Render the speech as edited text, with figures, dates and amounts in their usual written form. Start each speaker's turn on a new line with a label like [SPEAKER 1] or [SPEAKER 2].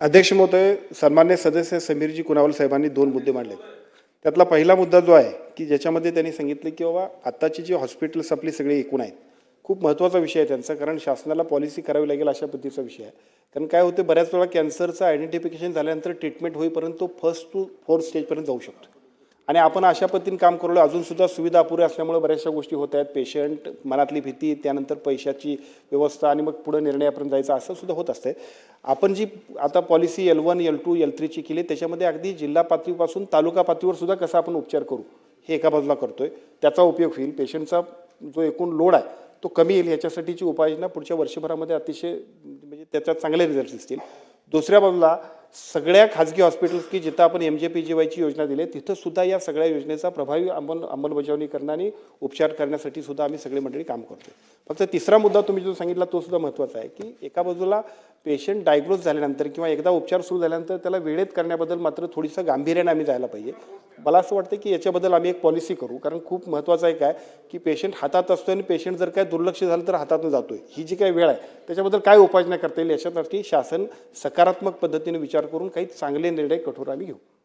[SPEAKER 1] अध्यक्ष महोदय, सन्मान्य सदस्य समीरजी कुणावाल साहेबांनी दोन मुद्दे मांडले. त्यातला पहिला मुद्दा जो आहे की ज्याच्यामध्ये त्यांनी सांगितलं की बाबा आताची जी हॉस्पिटल्स आपली सगळी एकूण आहेत, खूप महत्त्वाचा विषय आहे त्यांचा, कारण शासनाला पॉलिसी करावी लागेल अशा पद्धतीचा विषय आहे. कारण काय होते, बऱ्याच वेळा कॅन्सरचं आयडेंटिफिकेशन झाल्यानंतर ट्रीटमेंट होईपर्यंत तो 1st to 4th स्टेजपर्यंत जाऊ शकतो. आणि आपण अशा पद्धतीने काम करू अजूनसुद्धा सुविधा अपुऱ्या असल्यामुळे बऱ्याचशा गोष्टी होत आहेत. पेशंट मनातली भीती, त्यानंतर पैशाची व्यवस्था आणि मग पुढे निर्णयापर्यंत जायचं असं सुद्धा होत असते. आपण जी आता पॉलिसी L1, L2, L3 ची केली त्याच्यामध्ये अगदी जिल्हा पातळीपासून तालुका पातळीवर सुद्धा कसा आपण उपचार करू हे एका बाजूला करतोय. त्याचा उपयोग होईल. पेशंटचा जो एकूण लोड आहे तो कमी येईल याच्यासाठीची उपाययोजना पुढच्या वर्षभरामध्ये अतिशय म्हणजे त्याच्यात चांगले रिझल्ट दिसतील. दुसऱ्या बाजूला सगळ्या खाजगी हॉस्पिटल्स की जिथं आपण MJPGYची योजना दिली तिथं सुद्धा या सगळ्या योजनेचा प्रभावी अंमलबजावणी करणं आणि उपचार करण्यासाठी सुद्धा आम्ही सगळे मंडळी काम करतो. फक्त तिसरा मुद्दा तुम्ही जो सांगितला तो सुद्धा महत्त्वाचा आहे की एका बाजूला पेशंट डायग्नोज झाल्यानंतर किंवा एकदा उपचार सुरू झाल्यानंतर त्याला वेळेत करण्याबद्दल मात्र थोडीसं गांभीर्याने आम्ही जायला पाहिजे. मला असं वाटतं की याच्याबद्दल आम्ही एक पॉलिसी करू, कारण खूप महत्त्वाचं आहे काय की पेशंट हातात असतो आणि पेशंट जर काय दुर्लक्ष झालं तर हातातून जातोय. ही जी काही वेळ आहे त्याच्याबद्दल काय उपाययोजना करता येईल याच्यासाठी शासन सकारात्मक पद्धतीने विचार करून काही चांगले निर्णय कठोर आम्ही घेऊ.